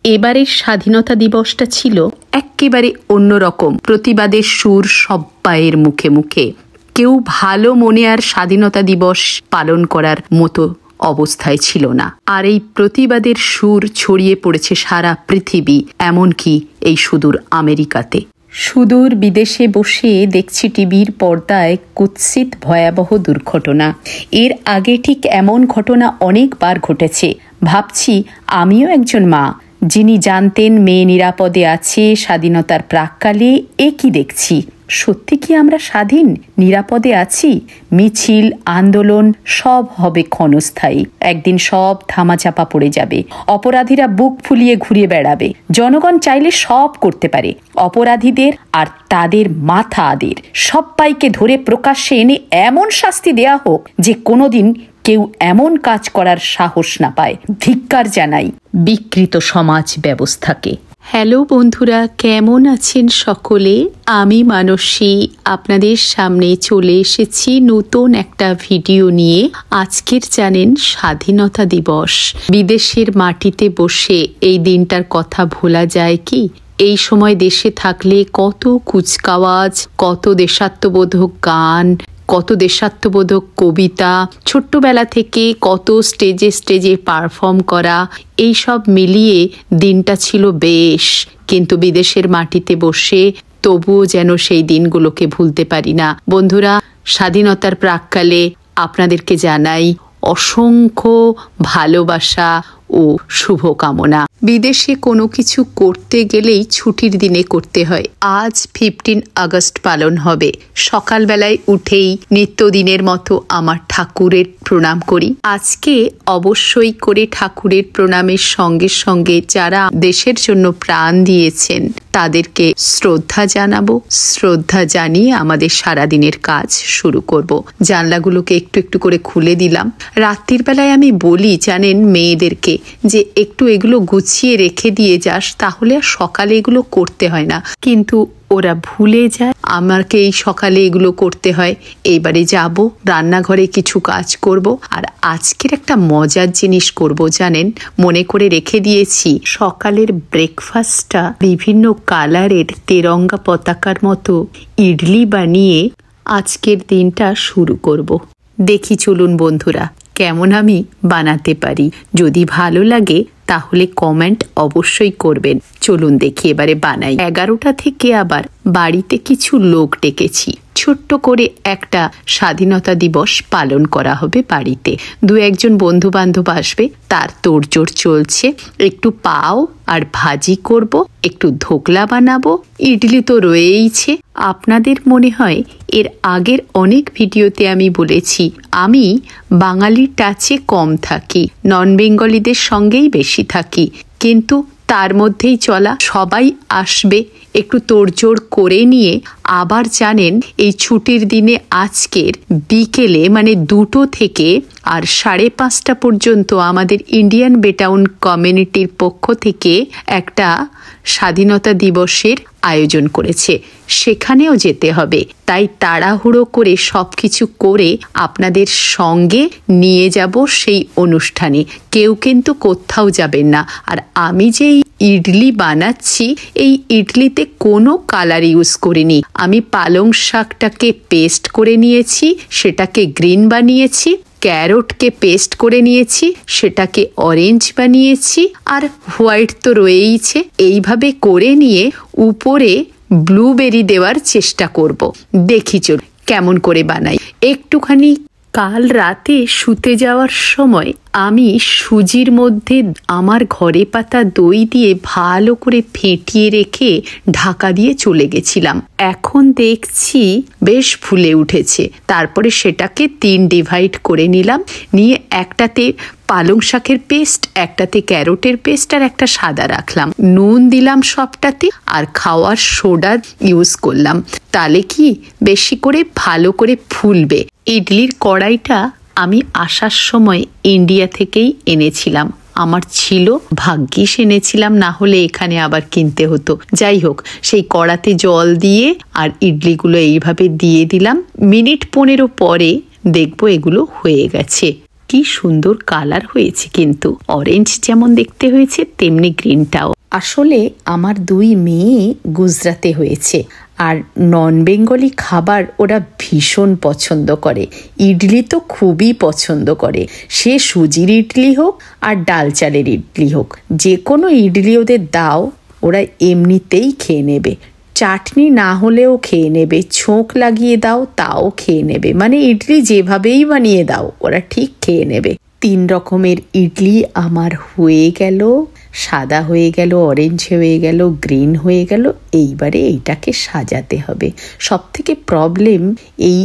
এবারের স্বাধীনতা দিবসটা ছিল একেবারে অন্যরকম। প্রতিবাদের সুর সব্বাইয়ের মুখে মুখে। কেউ ভালো মনে আর স্বাধীনতা দিবস পালন করার মতো অবস্থায় ছিল না। আর এই প্রতিবাদের সুর ছড়িয়ে পড়েছে সারা পৃথিবী, এমনকি এই সুদূর আমেরিকাতে। সুদূর বিদেশে বসে দেখছি টিভির পর্দায় কুৎসিত ভয়াবহ দুর্ঘটনা। এর আগে ঠিক এমন ঘটনা অনেকবার ঘটেছে। ভাবছি আমিও একজন মা, যিনি জানতেন মেয়ে নিরাপদে আছে স্বাধীনতার প্রাক্কালে। এ কি দেখছি! সত্যি কি আমরা স্বাধীন, নিরাপদে আছি? মিছিল, আন্দোলন সব হবে ক্ষণস্থায়ী। একদিন সব ধামাচাপা পড়ে যাবে। অপরাধীরা বুক ফুলিয়ে ঘুরে বেড়াবে। জনগণ চাইলে সব করতে পারে। অপরাধীদের আর তাদের মাথাদের সবাইকে ধরে প্রকাশ্যে এনে এমন শাস্তি দেয়া হোক যে কোনোদিন কেউ এমন কাজ করার সাহস না পায়। ধিক্কার জানাই বিকৃত সমাজ ব্যবস্থাকে। হ্যালো বন্ধুরা, কেমন আছেন সকলে? আমি মানসী আপনাদের সামনে চলে এসেছি নতুন একটা ভিডিও নিয়ে। আজকের জানেন স্বাধীনতা দিবস। বিদেশের মাটিতে বসে এই দিনটার কথা ভোলা যায় কি? এই সময় দেশে থাকলে কত কুচকাওয়াজ, কত দেশাত্মবোধক গান, কত দেশাত্মবোধক কবিতা, ছোট্টবেলা থেকে কত স্টেজে স্টেজে পারফর্ম করা, এই সব মিলিয়ে দিনটা ছিল বেশ। কিন্তু বিদেশের মাটিতে বসে তবুও যেন সেই দিনগুলোকে ভুলতে পারি না। বন্ধুরা, স্বাধীনতার প্রাক্কালে আপনাদেরকে জানাই অসংখ্য ভালোবাসা ও শুভকামনা। বিদেশে কোনো কিছু করতে গেলেই ছুটির দিনে করতে হয়। আজ 15 আগস্ট পালন হবে। সকালবেলায় উঠেই নিত্যদিনের মতো আমার ঠাকুরের প্রণাম করি। আজকে অবশ্যই করে ঠাকুরের প্রণামের সঙ্গে সঙ্গে যারা দেশের জন্য প্রাণ দিয়েছেন তাদেরকে শ্রদ্ধা জানাবো। শ্রদ্ধা জানিয়ে আমাদের সারাদিনের কাজ শুরু করব। জানলাগুলোকে একটু একটু করে খুলে দিলাম। রাত্রির বেলায় আমি বলি জানেন মেয়েদেরকে যে একটু এগুলো গুছিয়ে রেখে দিয়ে যাস, তাহলে আর সকালে এগুলো করতে হয় না। কিন্তু ওরা ভুলে যায়। আমাকে এই সকালে এগুলো করতে হয়। এইবারে যাব রান্নাঘরে কিছু কাজ করব। আর আজকের একটা মজার জিনিস করব জানেন, মনে করে রেখে দিয়েছি। সকালের ব্রেকফাস্টটা বিভিন্ন কালারের তেরঙ্গা পতাকার মতো ইডলি বানিয়ে আজকের দিনটা শুরু করব। দেখি চলুন বন্ধুরা কেমন আমি বানাতে পারি। যদি ভালো লাগে তাহলে কমেন্ট অবশ্যই করবেন। চলুন দেখি এবারে বানাই। 11টা থেকে আবার বাড়িতে কিছু লোক ডেকেছি। ছোট্ট করে একটা স্বাধীনতা দিবস পালন করা হবে বাড়িতে। 2-1 বন্ধু বান্ধব আসবে, তার তোড়জোড় চলছে। একটু পাও আর ভাজি করব, একটু ধোকলা বানাবো, ইডলি তো রয়েইছে। আপনাদের মনে হয় এর আগের অনেক ভিডিওতে আমি বলেছি আমি বাঙালির টাচে কম থাকি, নন বেঙ্গলিদের সঙ্গেই বেশি থাকি। কিন্তু তার মধ্যেই চলা, সবাই আসবে, একটু তোড়জোড় করে নিয়ে আবার জানেন এই ছুটির দিনে আজকের বিকেলে মানে 2টো থেকে আর 5:30 পর্যন্ত আমাদের ইন্ডিয়ান বেটাউন কমিউনিটির পক্ষ থেকে একটা স্বাধীনতা দিবসের আয়োজন করেছে। সেখানেও যেতে হবে। তাই তাড়াহুড়ো করে সবকিছু করে আপনাদের সঙ্গে নিয়ে যাব সেই অনুষ্ঠানে। কেউ কিন্তু কোথাও যাবেন না। আর আমি যে ইডলি বানাচ্ছি, এই ইডলিতে কোনো কালার ইউজ করিনি। আমি পালং শাকটাকে পেস্ট করে নিয়েছি, সেটাকে গ্রিন বানিয়েছি। ক্যারটকে পেস্ট করে নিয়েছি, সেটাকে অরেঞ্জ বানিয়েছি। আর হোয়াইট তো রয়েইছে। এইভাবে করে নিয়ে উপরে ব্লুবেরি দেওয়ার চেষ্টা করব। দেখি চল কেমন করে বানাই। একটুখানি কাল রাতে শুতে যাওয়ার সময় আমি সুজির মধ্যে আমার ঘরে পাতা দই দিয়ে ভালো করে ফেটিয়ে রেখে ঢাকা দিয়ে চলে গেছিলাম। এখন দেখছি বেশ ফুলে উঠেছে। তারপরে সেটাকে 3 ডিভাইড করে নিলাম। নিয়ে একটাতে পালং শাকের পেস্ট, একটাতে ক্যারোটের পেস্ট আর একটা সাদা রাখলাম। নুন দিলাম সবটাতে আর খাওয়ার সোডা ইউজ করলাম। তাহলে কি বেশি করে ভালো করে ফুলবে। ইডলির কড়াইটা আমি আসার সময় ইন্ডিয়া থেকেই এনেছিলাম। আমার ছিল, ভাগ্যিস এনেছিলাম, না হলে এখানে আবার কিনতে হতো। যাই হোক, সেই কড়াতে জল দিয়ে আর ইডলিগুলো এইভাবে দিয়ে দিলাম। মিনিট 15 পরে দেখবো এগুলো হয়ে গেছে। কি সুন্দর কালার হয়েছে, কিন্তু অরেঞ্জ যেমন দেখতে হয়েছে তেমনি গ্রিনটাও। আসলে আমার দুই মেয়ে গুজরাতে হয়েছে, আর নন বেঙ্গলি খাবার ওরা ভীষণ পছন্দ করে। ইডলি তো খুবই পছন্দ করে, সে সুজির ইডলি হোক আর ডাল চালের ইডলি হোক, যে কোনো ইডলি ওদের দাও ওরা এমনিতেই খেয়ে নেবে। চাটনি না হলেও খেয়ে নেবে, ছোঁক লাগিয়ে দাও তাও খেয়ে নেবে, মানে ইডলি যেভাবেই বানিয়ে দাও ওরা ঠিক খেয়ে নেবে। 3 রকমের ইডলি আমার হয়ে গেল, সাদা হয়ে গেল, অরেঞ্জ হয়ে গেল, গ্রিন হয়ে গেল। এইবারে এইটাকে সাজাতে হবে। সব থেকে প্রবলেম এই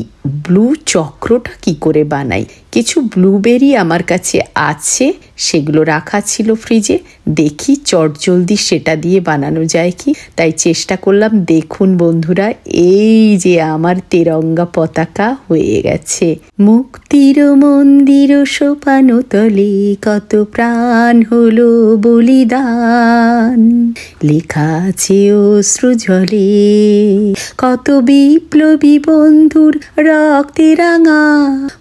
ব্লু চক্রটা কি করে বানাই। কিছু ব্লুবেরি আমার কাছে আছে, সেগুলো রাখা ছিল ফ্রিজে, দেখি চটজলদি সেটা দিয়ে বানানো যায় কি, তাই চেষ্টা করলাম। দেখুন বন্ধুরা, এই যে আমার তেরঙ্গা পতাকা হয়ে গেছে। মুক্তির মন্দির সোপানো তলে কত প্রাণ হলো বলিদান, লেখা আছে অশ্রু জলে কত বিপ্লবী বন্ধুর রক্তে রাঙা,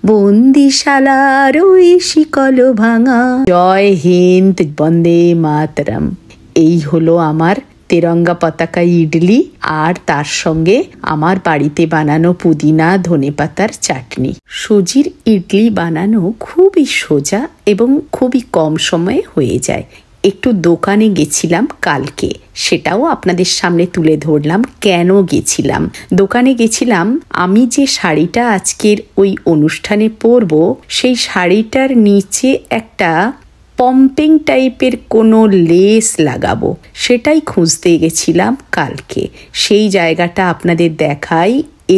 বন্দিশালার ওই শিকল ভাঙা। জয় হিন্দ, বন্দে মাতরম। এই হলো আমার তেরঙ্গা পতাকা ইডলি, আর তার সঙ্গে আমার বাড়িতে বানানো পুদিনা ধনেপাতার চাটনি। সুজির ইডলি বানানো খুবই সোজা এবং খুবই কম সময়ে হয়ে যায়। একটু দোকানে গেছিলাম কালকে, সেটাও আপনাদের সামনে তুলে ধরলাম কেন গেছিলাম। দোকানে গেছিলাম, আমি যে শাড়িটা আজকের ওই অনুষ্ঠানে পরবো সেই শাড়িটার নিচে একটা পম্পিং টাইপের কোনো লেস লাগাবো, সেটাই খুঁজতে গেছিলাম কালকে। সেই জায়গাটা আপনাদের দেখাই।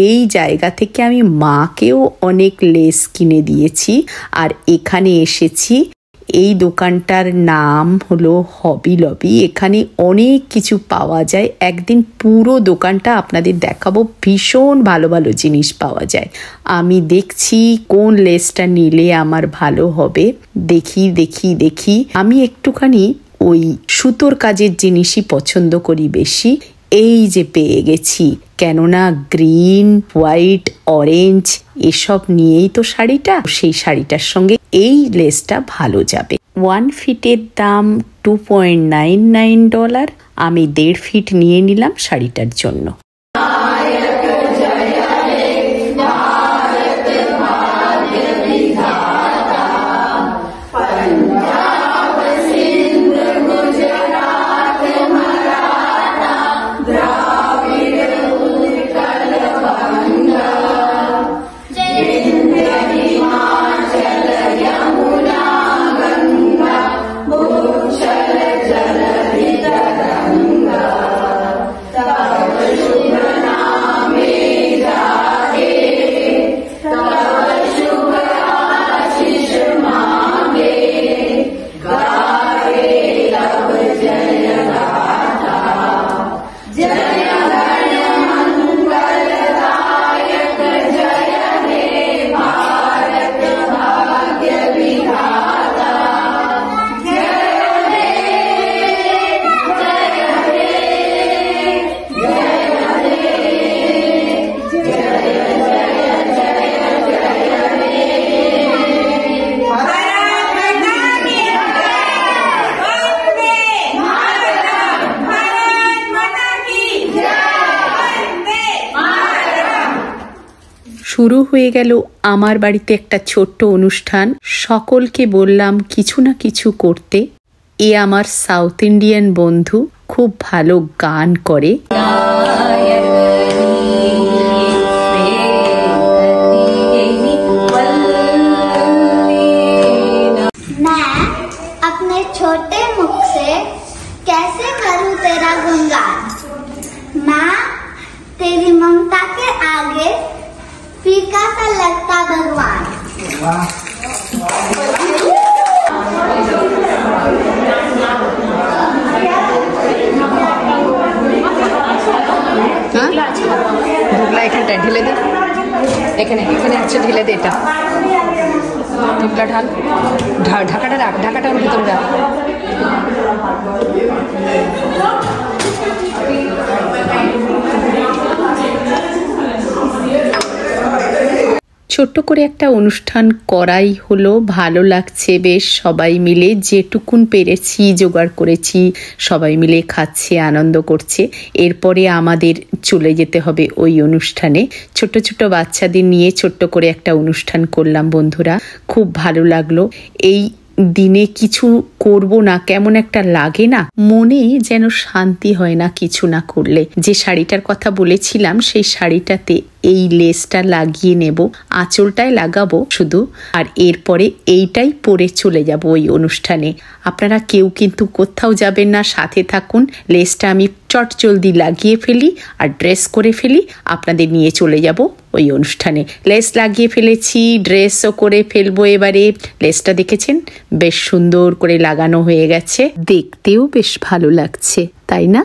এই জায়গা থেকে আমি মাকেও অনেক লেস কিনে দিয়েছি, আর এখানে এসেছি। এই দোকানটার নাম হলো হবি লবি। এখানে অনেক কিছু পাওয়া যায়। একদিন পুরো দোকানটা আপনাদের দেখাবো, ভীষণ ভালো ভালো জিনিস পাওয়া যায়। আমি দেখছি কোন লেসটা নিলে আমার ভালো হবে। দেখি আমি একটুখানি ওই সুতোর কাজের জিনিসই পছন্দ করি বেশি। এই যে পেয়ে গেছি, কেননা গ্রিন, হোয়াইট, অরেঞ্জ এসব নিয়েই তো শাড়িটা, সেই শাড়িটার সঙ্গে এই লেসটা ভালো যাবে। 1 ফিটের দাম $2.99। আমি 1.5 ফিট নিয়ে নিলাম শাড়িটার জন্য। শুরু হয়ে গেল আমার বাড়িতে একটা ছোট্ট অনুষ্ঠান। সকলকে বললাম কিছু না কিছু করতে। এ আমার সাউথ ইন্ডিয়ান বন্ধু, খুব ভালো গান করে। अपने छोटे मुख से कैसे करूं तेरा गुणगान, मैं तेरी ममता के आगे फीका सा लगता भगवान। ধুবলা এখানটা ঢেলে দে, এখানে আছে, ঢেলে দে। এটা ধুবলা ঢাল, ঢাকাটা রাখ, ঢাকাটা ওর ভিতরে রাখ। ছোট্ট করে একটা অনুষ্ঠান করাই হলো, ভালো লাগছে বেশ। সবাই মিলে যেটুকুন পেরেছি জোগাড় করেছি, সবাই মিলে খাচ্ছে, আনন্দ করছে। এরপরে আমাদের চলে যেতে হবে ওই অনুষ্ঠানে। ছোট ছোট বাচ্চাদের নিয়ে ছোট্ট করে একটা অনুষ্ঠান করলাম বন্ধুরা, খুব ভালো লাগলো। এই দিনে কিছু করব না কেমন একটা লাগে না, মনে যেন শান্তি হয় না কিছু না করলে। যে শাড়িটার কথা বলেছিলাম সেই শাড়িটাতে এই লেসটা লাগিয়ে নেব, আঁচলটায় লাগাবো শুধু, আর এরপরে এইটাই পরে চলে যাব ওই অনুষ্ঠানে। আপনারা কেউ কিন্তু কোথাও যাবেন না, সাথে থাকুন। লেসটা আমি চটজলদি লাগিয়ে ফেলি আর ড্রেস করে ফেলি, আপনাদের নিয়ে চলে যাব ওই অনুষ্ঠানে। লেস লাগিয়ে ফেলেছি, ড্রেসও করে ফেলবো এবারে। লেসটা দেখেছেন বেশ সুন্দর করে লাগানো হয়ে গেছে, দেখতেও বেশ ভালো লাগছে, তাই না?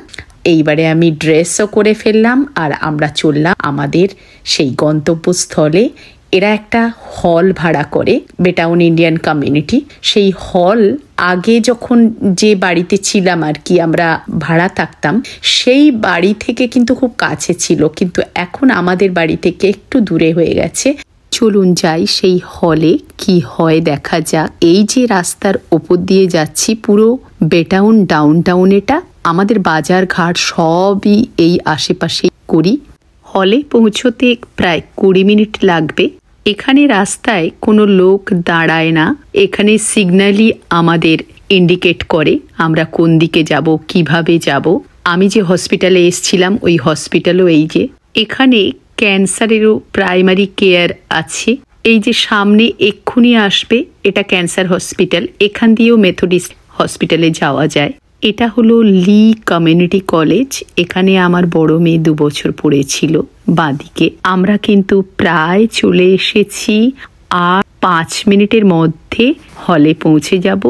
এইবারে আমি ড্রেসও করে ফেললাম আর আমরা চললাম আমাদের সেই গন্তব্যস্থলে। এরা একটা হল ভাড়া করে, বেটাউন ইন্ডিয়ান কমিউনিটি। সেই হল আগে যখন যে বাড়িতে ছিলাম আর কি, আমরা ভাড়া থাকতাম, সেই বাড়ি থেকে কিন্তু খুব কাছে ছিল, কিন্তু এখন আমাদের বাড়ি থেকে একটু দূরে হয়ে গেছে। চলুন যাই সেই হলে, কি হয় দেখা যাক। এই যে রাস্তার ওপর দিয়ে যাচ্ছি, পুরো বেটাউন ডাউনটাউন, এটা আমাদের বাজার ঘাট সবই এই আশেপাশে করি। হলে পৌঁছতে প্রায় 20 মিনিট লাগবে। এখানে রাস্তায় কোনো লোক দাঁড়ায় না, এখানে সিগন্যালই আমাদের ইন্ডিকেট করে আমরা কোন দিকে যাব, কিভাবে যাব। আমি যে হসপিটালে এসছিলাম ওই হসপিটালও এই যে, এখানে ক্যান্সারেরও প্রাইমারি কেয়ার আছে। এই যে সামনে এক্ষুনি আসবে, এটা ক্যান্সার হসপিটাল। এখান দিয়েও মেথডিস্ট হসপিটালে যাওয়া যায়। এটা হলো লি কমিউনিটি কলেজ। এখানে আমার বড় মেয়ে 2 বছর পড়েছিল। বাঁদিকে আমরা কিন্তু প্রায় চলে এসেছি, আর 5 মিনিটের মধ্যে হলে পৌঁছে যাব।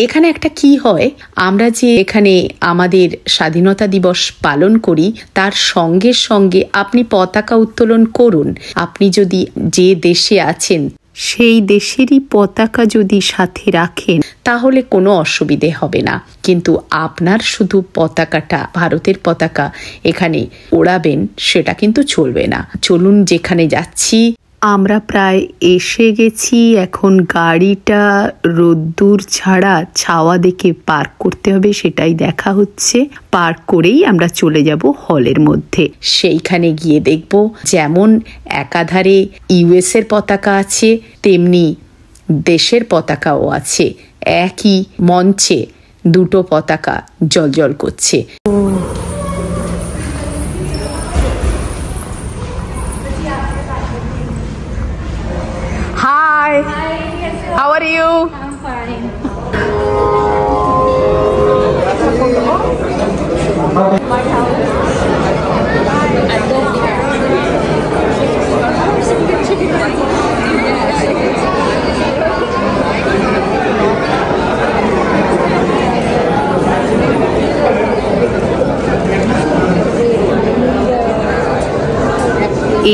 এখানে একটা কি হয়, আমরা যে এখানে আমাদের স্বাধীনতা দিবস পালন করি, তার সঙ্গে সঙ্গে আপনি পতাকা উত্তোলন করুন। আপনি যদি যে দেশে আছেন সেই দেশেরই পতাকা যদি সাথে রাখেন তাহলে কোনো অসুবিধে হবে না, কিন্তু আপনার শুধু পতাকাটা, ভারতের পতাকা এখানে ওড়াবেন সেটা কিন্তু চলবে না। চলুন যেখানে যাচ্ছি। আমরা প্রায় এসে গেছি। এখন গাড়িটা রোদ্দুর ছাড়া ছাওয়া দেখে পার্ক করতে হবে, সেটাই দেখা হচ্ছে। পার্ক করেই আমরা চলে যাব হলের মধ্যে। সেইখানে গিয়ে দেখব যেমন একাধারে ইউএস এর পতাকা আছে, তেমনি দেশের পতাকাও আছে। একই মঞ্চে দুটো পতাকা জ্বলজ্বল করছে। Hi. How are you? I'm fine.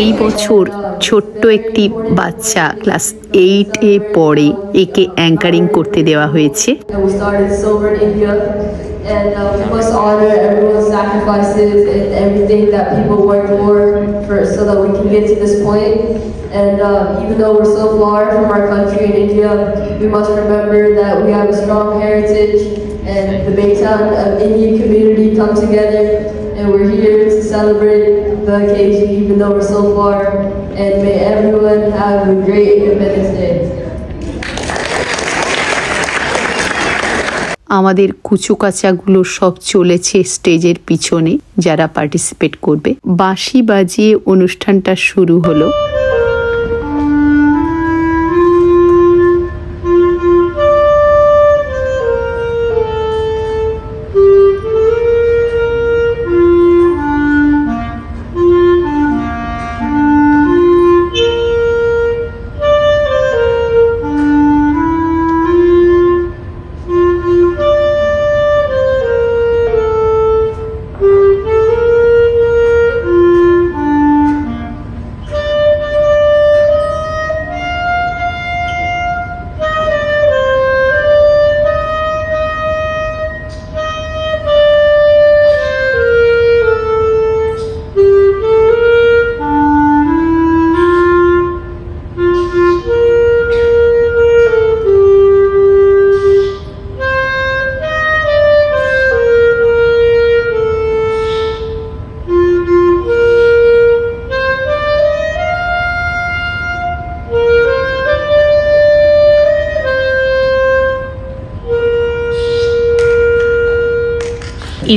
এই বছর ছোট্ট একটি বাচ্চা ক্লাস 8-এ পড়ে, একে অ্যাঙ্কারিং করতে দেওয়া হয়েছে। And we must honor everyone's sacrifices and everything that people work for so that we can get to this point. And even though we're so far from our country in India, we must remember that we have a strong heritage, and the Baytown Indian community come together, and we're here to celebrate the occasion even though we're so far. And may everyone have a great Independence Day. আমাদের কুচুকাচাগুলো সব চলেছে স্টেজের পিছনে, যারা participate করবে। বাঁশি বাজিয়ে অনুষ্ঠানটা শুরু হলো।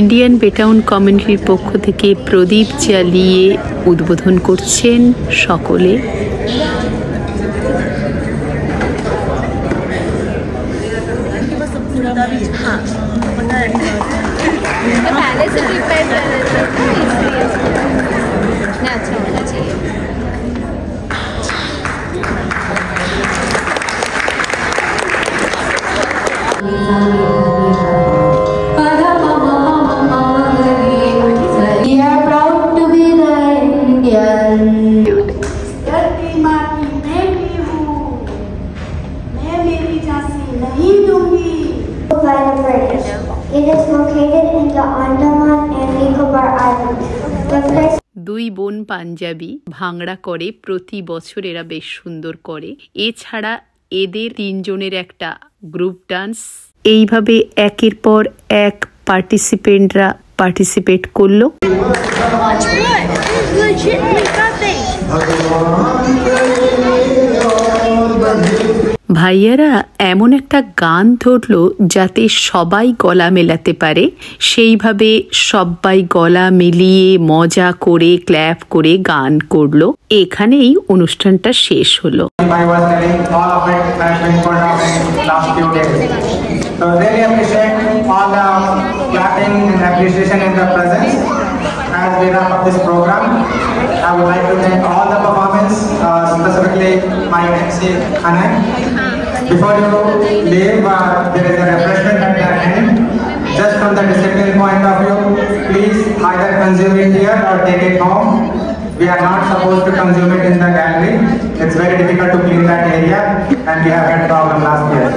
ইন্ডিয়ান বেটাউন কমিউনিটির পক্ষ থেকে প্রদীপ জ্বালিয়ে উদ্বোধন করছেন সকলে। It is located in the Andaman and Nicobar Islands. The place দুই বোন পাঞ্জাবি ভাংড়া করে, প্রতি বছর এরা বেশ সুন্দর করে। এছাড়া এদের তিনজনের একটা গ্রুপ ডান্স। এইভাবে একের পর এক পার্টিসিপেন্টরা পার্টিসিপেট করলো। ভাইয়ারা এমন একটা গান ধরলো যাতে সবাই গলা মেলাতে পারে, সেইভাবে সবাই গলা মিলিয়ে মজা করে ক্ল্যাপ করে গান করলো। এখানেই অনুষ্ঠানটা শেষ হলো। As we wrap up this program, I would like to thank all the performers, specifically my MC Anand. Before you leave, there is a refreshment at the end. Just from the discipline point of view, please either consume it here or take it home. We are not supposed to consume it in the gallery. It's very difficult to clean that area, and we have had problem last year.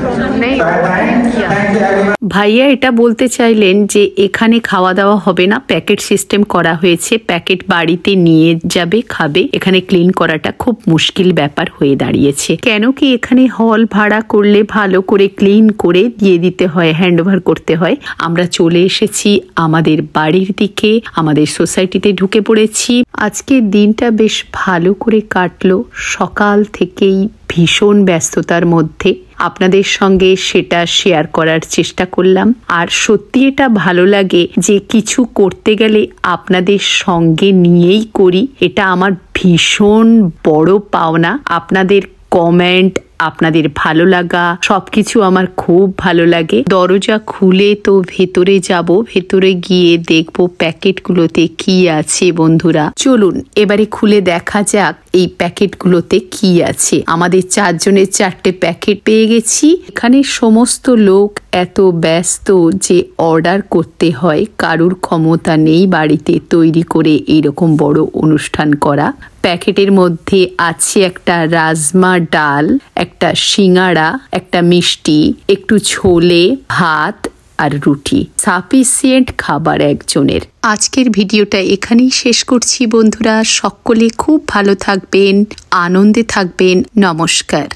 So at the end, thank you everyone. ভাইয়া এটা বলতে চাইলেন যে এখানে খাওয়া দাওয়া হবে না, প্যাকেট সিস্টেম করা হয়েছে, প্যাকেট বাড়িতে নিয়ে যাবে খাবে। এখানে ক্লিন করাটা খুব মুশকিল ব্যাপার হয়ে দাঁড়িয়েছে। কেন কি এখানে হল ভাড়া করলে ভালো করে ক্লিন করে দিয়ে দিতে হয়, হ্যান্ড ওভার করতে হয়। আমরা চলে এসেছি আমাদের বাড়ির দিকে, আমাদের সোসাইটিতে ঢুকে পড়েছি। আজকের দিনটা বেশ ভালো করে কাটলো। সকাল থেকেই ভীষণ ব্যস্ততার মধ্যে আপনাদের সঙ্গে সেটা শেয়ার করার চেষ্টা করলাম। আর সত্যি এটা ভালো লাগে যে কিছু করতে গেলে আপনাদের সঙ্গে নিয়েই করি। এটা আমার ভীষণ বড় পাওনা। আপনাদের কমেন্ট, আপনাদের ভালো লাগা সবকিছু আমার খুব ভালো লাগে। দরজা খুলে তো ভেতরে যাব, ভেতরে গিয়ে দেখবো প্যাকেটগুলোতে কি আছে। বন্ধুরা চলুন এবারে খুলে দেখা যাক এই প্যাকেটগুলোতে কি আছে। আমাদের 4 জনের 4টে প্যাকেট পেয়ে গেছি। এখানে সমস্ত লোক এত ব্যস্ত যে অর্ডার করতে হয়, কারুর ক্ষমতা নেই বাড়িতে তৈরি করে এইরকম বড় অনুষ্ঠান করা। প্যাকেটের মধ্যে আছে একটা রাজমা ডাল, একটা সিঙ্গাড়া, একটা মিষ্টি, একটু ছোলে, ভাত আর রুটি। সাফিসিয়েন্ট খাবার একজনের। আজকের ভিডিওটা এখানেই শেষ করছি বন্ধুরা। সকলে খুব ভালো থাকবেন, আনন্দে থাকবেন। নমস্কার।